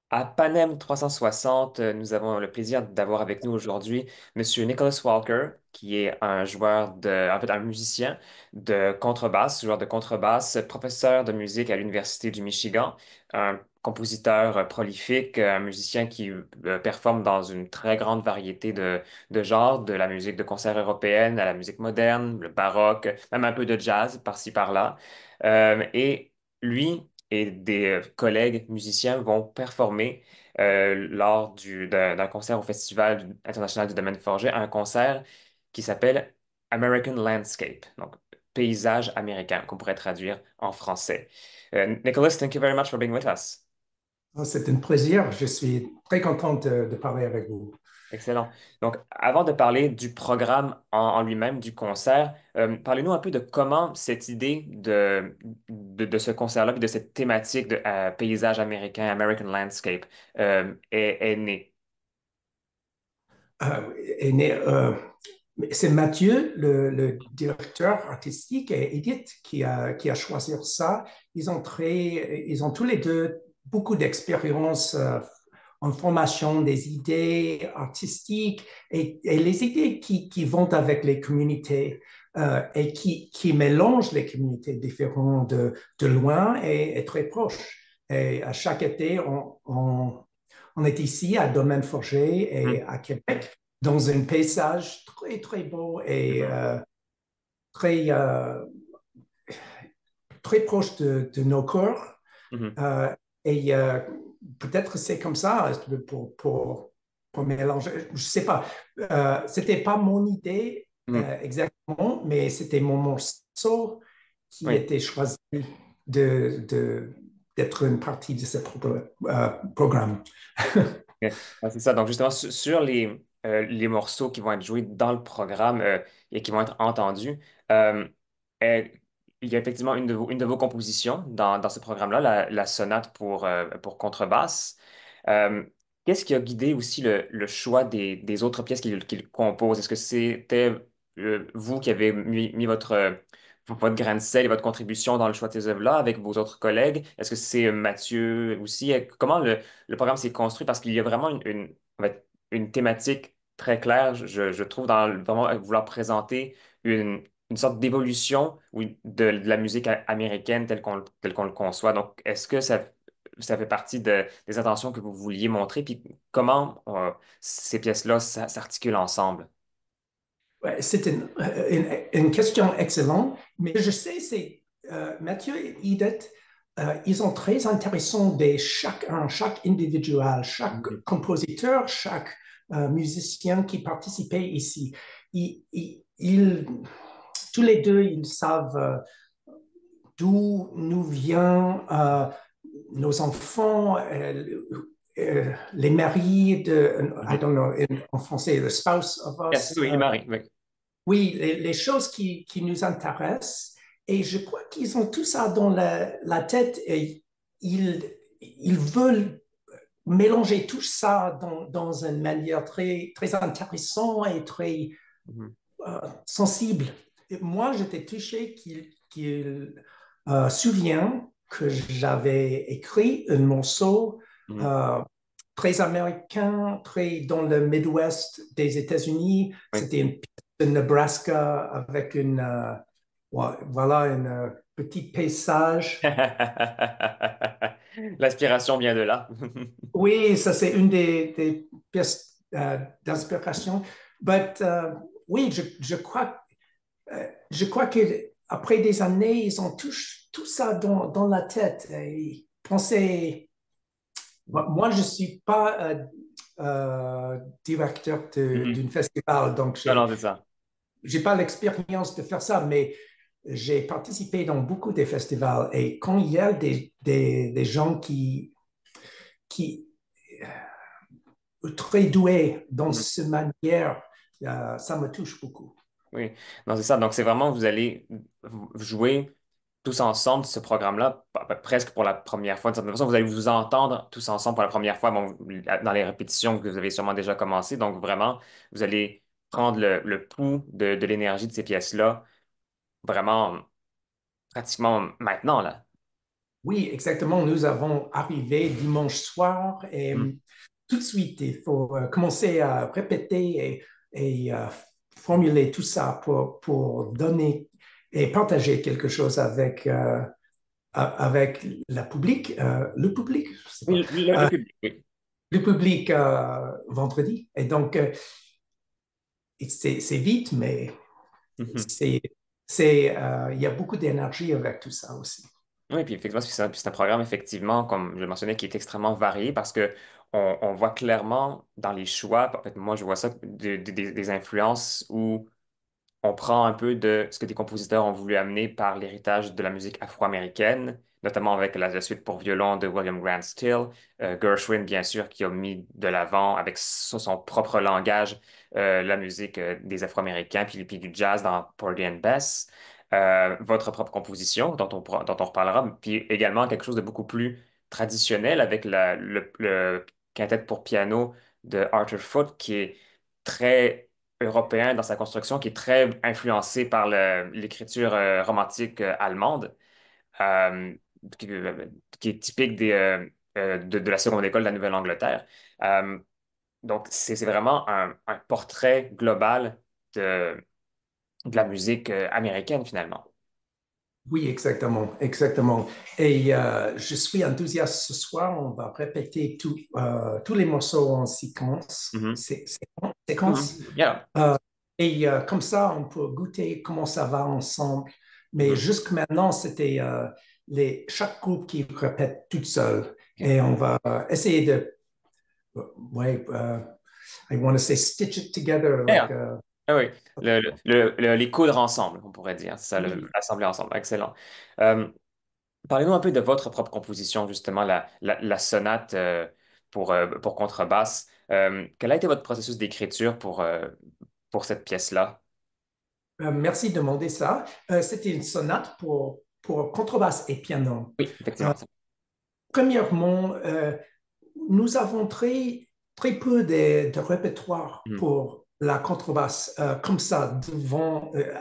À Panem 360, nous avons le plaisir d'avoir avec nous aujourd'hui Monsieur Nicholas Walker, qui est un joueur en fait, un musicien de contrebasse, joueur de contrebasse, professeur de musique à l'Université du Michigan, un compositeur prolifique, un musicien qui performe dans une très grande variété de genres, de la musique de concert européenne à la musique moderne, le baroque, même un peu de jazz par-ci par-là. Et lui et des collègues musiciens vont performer lors d'un concert au Festival international du domaine forget, un concert qui s'appelle American Landscape, donc paysage américain, qu'on pourrait traduire en français. Nicholas, thank you very much for being with us. C'est un plaisir. Je suis très contente de parler avec vous. Excellent. Donc, avant de parler du programme en lui-même, du concert, parlez-nous un peu de comment cette idée de ce concert-là, puis de cette thématique de paysage américain, American Landscape, est née. Et c'est Mathieu, le directeur artistique, et Edith qui a choisi ça. Ils ont tous les deux beaucoup d'expérience en formation des idées artistiques et les idées qui vont avec les communautés et qui mélangent les communautés différentes de loin et très proches. Et à chaque été, on est ici à Domaine Forger et Mhm. à Québec dans un paysage très, très beau et Mhm. très, très proche de nos corps. Mhm. Euh, et peut-être c'est comme ça pour mélanger. Je ne sais pas. C'était pas mon idée Mhm. exactement, mais c'était mon morceau qui Oui. était choisi de, de, d'être une partie de ce programme. Ouais, c'est ça. Donc, justement, sur les morceaux qui vont être joués dans le programme et qui vont être entendus, euh, euh, il y a effectivement une de vos compositions dans ce programme-là, la sonate pour contrebasse. Euh, Qu'est-ce qui a guidé aussi le choix des autres pièces qu'il compose? Est-ce que c'était vous qui avez mis votre grain de sel et votre contribution dans le choix de ces œuvres-là avec vos autres collègues? Est-ce que c'est Mathieu aussi? Comment le programme s'est construit parce qu'il y a vraiment en fait, une thématique très claire, je trouve, dans vraiment vouloir présenter une sorte d'évolution oui, de la musique américaine telle qu'on le conçoit. Donc, est-ce que ça fait partie des intentions que vous vouliez montrer? Puis comment ces pièces-là s'articulent ensemble? Ouais, c'est une question excellente, mais je sais, c'est Mathieu et Edith, ils sont très intéressants de chaque individuel, chaque Mhm. compositeur, chaque musicien qui participait ici. Ils, tous les deux, ils savent d'où nous vient nos enfants, les maris de, I Mhm. don't know, en français, the spouse of Yes, us. oui, les maris, oui. Oui, les choses qui nous intéressent. Et je crois qu'ils ont tout ça dans la tête et ils, ils veulent mélanger tout ça dans une manière très, très intéressante et très Mhm. sensible. Et moi, j'étais touché qu'il souvient que j'avais écrit un morceau Mhm. euh, très américain, très dans le Midwest des États-Unis. Oui. C'était une pièce de Nebraska avec voilà, un petit paysage. L'inspiration vient de là. Oui, ça c'est une des pièces d'inspiration. But, oui, je crois que après des années, ils ont tout ça dans la tête. Et penser, moi, je suis pas directeur Mhm. d'une festival, donc Non, non, c'est ça. j'ai pas l'expérience de faire ça, mais j'ai participé dans beaucoup de festivals et quand il y a des gens qui très doués dans Mhm. cette manière, ça me touche beaucoup. Oui, non, c'est ça. Donc, c'est vraiment, vous allez jouer tous ensemble ce programme-là, presque pour la première fois. De certaine façon, vous allez vous entendre tous ensemble pour la première fois, bon, dans les répétitions que vous avez sûrement déjà commencé. Donc, vraiment, vous allez prendre le pouls de l'énergie de ces pièces-là, vraiment, pratiquement maintenant, là. Oui, exactement. Nous avons arrivé dimanche soir et Mhm. tout de suite, il faut commencer à répéter formuler tout ça pour donner et partager quelque chose avec le public, je sais pas, Oui, le public, oui. le public vendredi. Et donc, c'est vite, mais Mhm. c'est, il y a beaucoup d'énergie avec tout ça aussi. Oui, puis effectivement, c'est un programme, effectivement, comme je le mentionnais, qui est extrêmement varié parce que on voit clairement dans les choix, en fait, moi, je vois ça, des influences où on prend un peu de ce que des compositeurs ont voulu amener par l'héritage de la musique afro-américaine, notamment avec la suite pour violon de William Grant Still, Gershwin, bien sûr, qui a mis de l'avant avec son propre langage la musique des Afro-Américains, puis du jazz dans Porgy and Bess. Votre propre composition, dont on reparlera, puis également quelque chose de beaucoup plus traditionnel avec le quintet pour piano de Arthur Foote, qui est très européen dans sa construction, qui est très influencé par l'écriture romantique allemande, euh, qui, euh, qui est typique de la seconde école de la Nouvelle-Angleterre. Euh, donc, c'est vraiment un portrait global de la musique américaine, finalement. Oui, exactement, exactement. Et je suis enthousiaste ce soir. On va répéter tous les morceaux en séquence. Mhm. Séquence. Mhm. Yeah. Euh, et comme ça, on peut goûter comment ça va ensemble. Mais Mhm. jusque maintenant, c'était chaque groupe qui répète toute seule. OK. Et on va essayer de, ouais, I want to say stitch it together like, Yeah. Ah oui, les coudre ensemble, on pourrait dire. C'est ça, oui. l'assembler ensemble. Excellent. Euh, Parlez-nous un peu de votre propre composition, justement, la sonate pour contrebasse. Quel a été votre processus d'écriture pour cette pièce-là? Merci de demander ça. C'était une sonate pour contrebasse et piano. Oui, Euh, effectivement. Premièrement, nous avons très peu de répertoire Mhm, pour la contrebasse comme ça,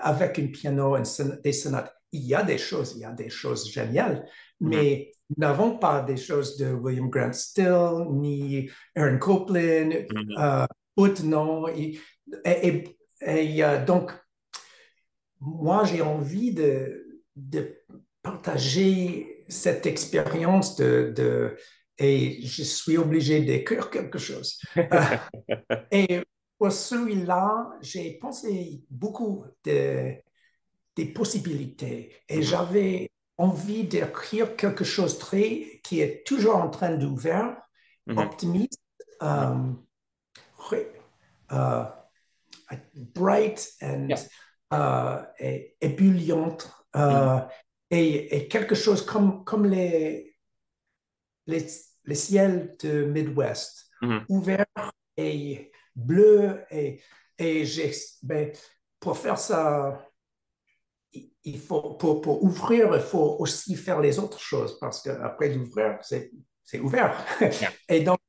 avec un piano, des sonates. Il y a des choses géniales, mhm, mais nous n'avons pas des choses de William Grant Still, ni Aaron Copland, mhm. euh, non. Donc, moi, j'ai envie de partager cette expérience et je suis obligé d'écrire quelque chose. Euh, et pour celui-là, j'ai pensé beaucoup des possibilités et Mhm, j'avais envie d'écrire quelque chose qui est toujours en train d'ouvrir, mhm, optimiste, mhm. euh, euh, bright Yeah. et ébulliente Mhm, et quelque chose comme les, les ciels de Midwest, mhm. ouverts et bleus. Ben, pour faire ça, il faut, pour ouvrir, il faut aussi faire les autres choses parce qu'après l'ouvrir, c'est ouvert. Yeah. Et donc,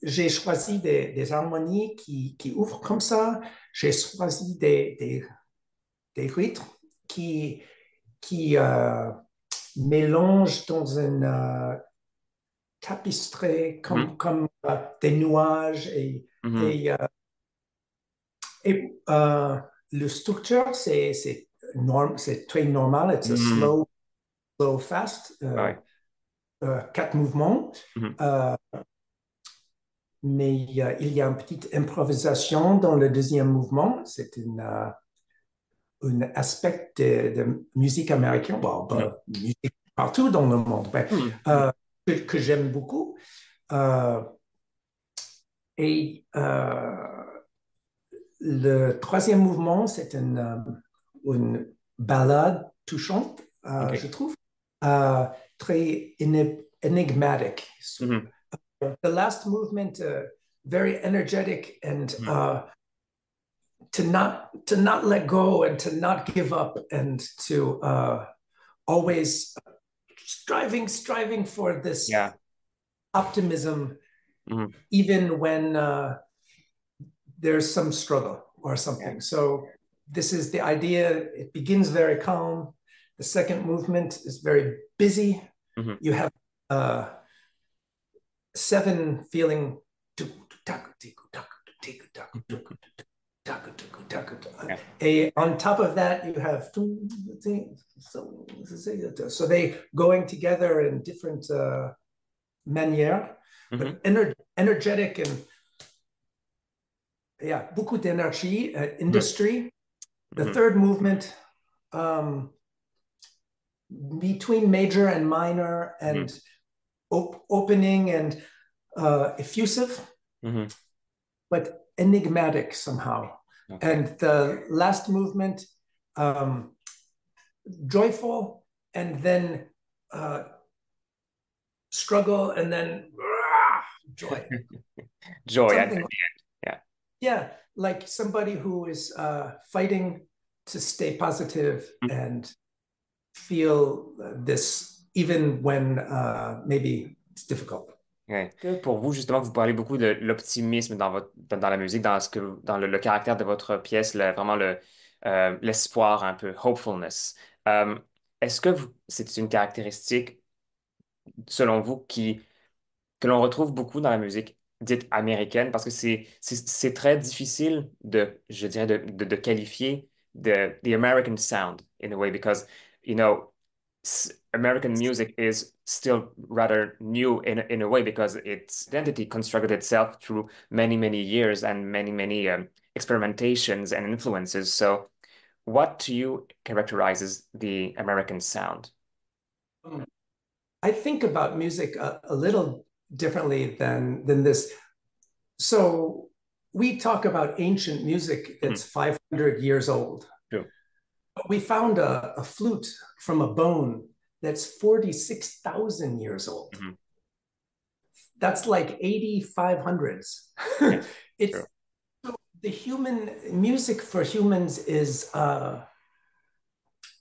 j'ai choisi des harmonies qui ouvrent comme ça. J'ai choisi des rythmes qui, qui mélangent dans une tapisserie Mhm, comme des nuages mhm, et, euh, et le structure, c'est très normal. C'est mhm. slow, fast, Ouais. quatre mouvements. Mhm, Euh, mais il y a une petite improvisation dans le deuxième mouvement. C'est un aspect de musique américaine, bon, mhm, musique partout dans le monde, ben, mhm, mhm. euh, que j'aime beaucoup. Euh, et le troisième mouvement, c'est une ballade touchante, je OK. trouve, très énigmatique. Mhm, The last movement, very energetic and mhm. to not let go and to not give up and to always striving for this Yeah. optimism, Mhm. even when there's some struggle or Yeah. something. So this is the idea. It begins very calm. The second movement is very busy. Mhm. You have seven feeling. Yeah. On top of that, you have so they going together in different manières, Mhm. but energetic and yeah, beaucoup d'énergie, Mhm. industry. The Mhm. third movement, um, between major and minor, Mhm. and opening and effusive, Mhm. but enigmatic somehow. Okay. And the last movement, um, joyful, and then uh, struggle, and then joy. Joy at Something, the end. Yeah. yeah, like somebody who is fighting to stay positive and feel this even when maybe it's difficult. Ouais. Que pour vous, justement, vous parlez beaucoup de l'optimisme dans dans la musique, dans dans le caractère de votre pièce, vraiment l'espoir un peu, hopefulness. Euh, est-ce que c'est une caractéristique, selon vous, que l'on retrouve beaucoup dans la musique dite américaine? Parce que c'est très difficile je dirais, de qualifier the American sound in a way, because, you know, American music is still rather new in a way, because its identity constructed itself through many, many years and many, many experimentations and influences. So, what to you characterizes the American sound? I think about music a little differently than this. So we talk about ancient music Mhm. that's 500 years old. True. We found a flute from a bone that's 46,000 years old. Mhm. That's like 8,500s. Yeah, It's true. the human music for humans is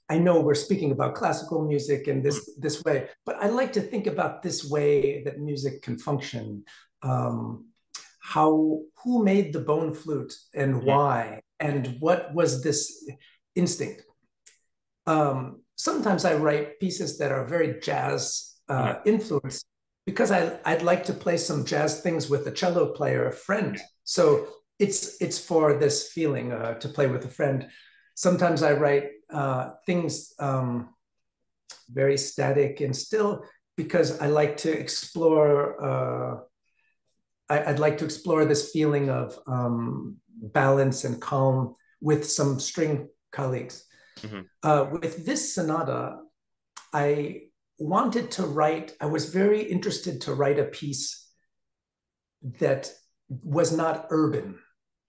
I know we're speaking about classical music in Mhm. this way, but I like to think about this way that music can function. Um, how who made the bone flute and Mhm. why, and what was this instinct? Sometimes I write pieces that are very jazz Mhm. influenced because I'd like to play some jazz things with a cello player, a friend. So it's for this feeling to play with a friend. Sometimes I write things very static and still because I like to explore. I'd like to explore this feeling of balance and calm with some string colleagues. Mhm. With this sonata, I wanted to write, I was very interested to write a piece that was not urban.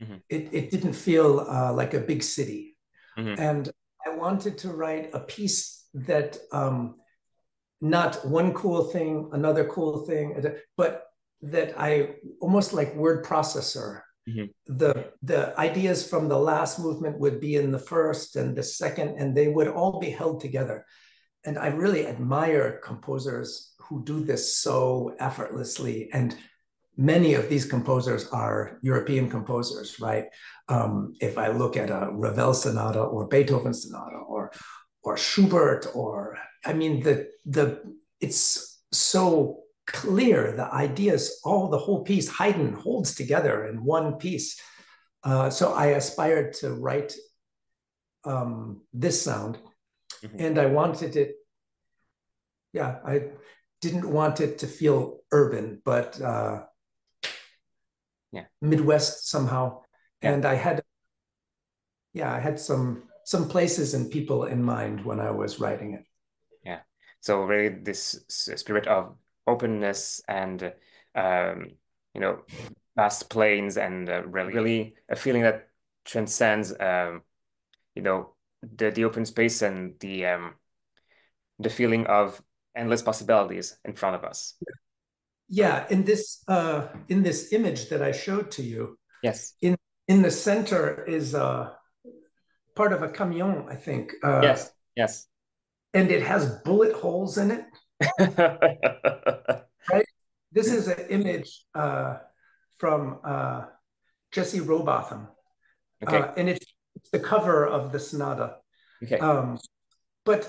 Mhm. It didn't feel like a big city. Mhm. And I wanted to write a piece that not one cool thing, another cool thing, but that I almost like word processor. Mhm. The ideas from the last movement would be in the first and the second, and they would all be held together. And I really admire composers who do this so effortlessly. And many of these composers are European composers, right? If I look at a Ravel sonata or Beethoven sonata or Schubert, or I mean the it's so clear, the ideas, all the whole piece, Haydn holds together in one piece. So I aspired to write this sound, Mhm. and I wanted it. Yeah, I didn't want it to feel urban, but Yeah. Midwest somehow. Yeah. And I had, yeah, I had some places and people in mind when I was writing it. Yeah. So really this spirit of openness and um, you know, vast plains and really a feeling that transcends you know, the open space and the feeling of endless possibilities in front of us. Yeah, in this image that I showed to you, Yes. in in the center is part of a camion, I think, Yes. Yes. and it has bullet holes in it. Right. This is an image from Jesse Robotham, Okay. and it's the cover of the sonata. Okay. Um, but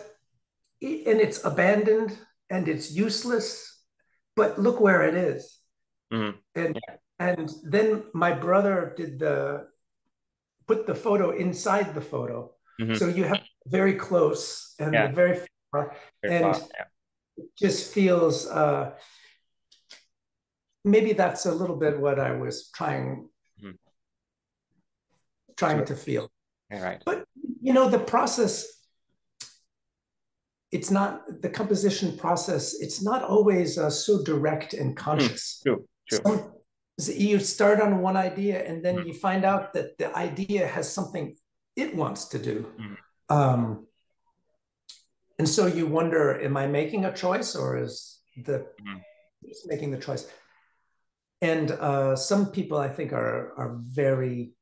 and it's abandoned and it's useless, but look where it is. Mhm. And Yeah. and then my brother did the put the photo inside the photo. Mhm. So you have very close and the Yeah. very far, Very and far. Yeah. it just feels maybe that's a little bit what I was Mhm. trying So, to feel. yeah, right. But the process, it's not the composition process, it's not always so direct and Mhm. conscious. True. True. Some you start on one idea and then Mhm. you find out that the idea has something it wants to do. Mhm. Um, and so you wonder, am I making a choice or is the Mhm. making the choice? And some people I think are very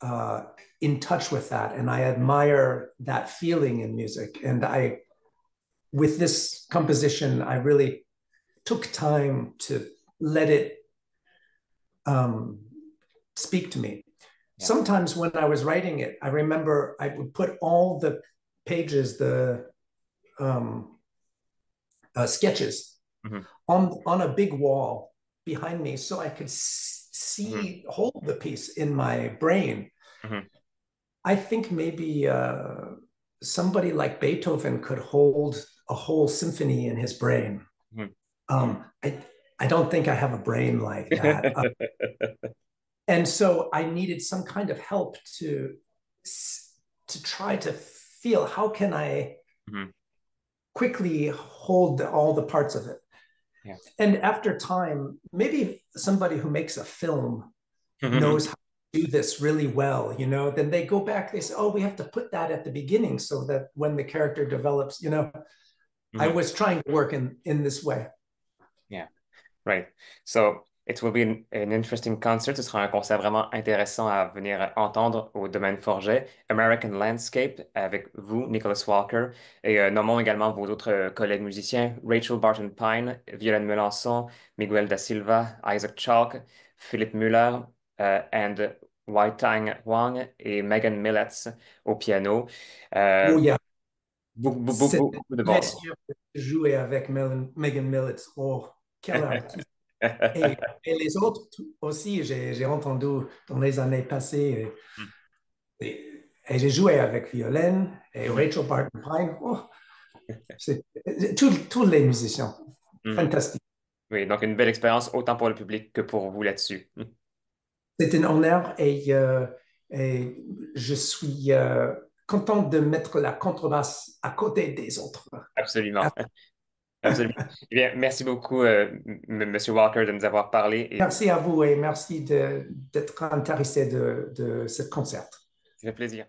uh, in touch with that, and I admire that feeling in music. And with this composition, I really took time to let it um, speak to me. Yeah. Sometimes when I was writing it, I remember I would put all the pages, the um, sketches, Mhm. on a big wall behind me, so I could Mhm. see hold the piece in my brain. Mhm. I think maybe somebody like Beethoven could hold a whole symphony in his brain. Mhm. I don't think I have a brain like that. And so I needed some kind of help to try to feel how can I Mhm. quickly hold all the parts of it. Yeah. And after time, maybe somebody who makes a film Mhm. knows how to do this really well, then they go back, they say, oh, we have to put that at the beginning so that when the character develops, I Mhm. was trying to work in this way. Yeah. Right. So it will be an interesting concert. Ce sera un concert vraiment intéressant à venir entendre au Domaine Forget. American Landscape avec vous, Nicholas Walker. Et nommons également vos autres collègues musiciens, Rachel Barton Pine, Violaine Melançon, Miguel da Silva, Isaac Chalk, Philippe Muller, and Waitang Wang et Megan Millets au piano. Oh, Euh, yeah. C'est beaucoup de bien bons noms. sûr que jouer avec Megan Millett. Oh, quel artiste. Et les autres aussi, j'ai entendu dans les années passées. Et j'ai joué avec Violaine et Mhm. Rachel Barton Pine. Oh, c'est tous les musiciens. Mhm. Fantastique. Oui, donc une belle expérience autant pour le public que pour vous là-dessus. C'est un honneur et je suis content de mettre la contrebasse à côté des autres. Absolument. Absolument. Eh bien, merci beaucoup, Monsieur Walker, de nous avoir parlé et Merci à vous et merci d'être intéressé de ce concert. ça fait plaisir.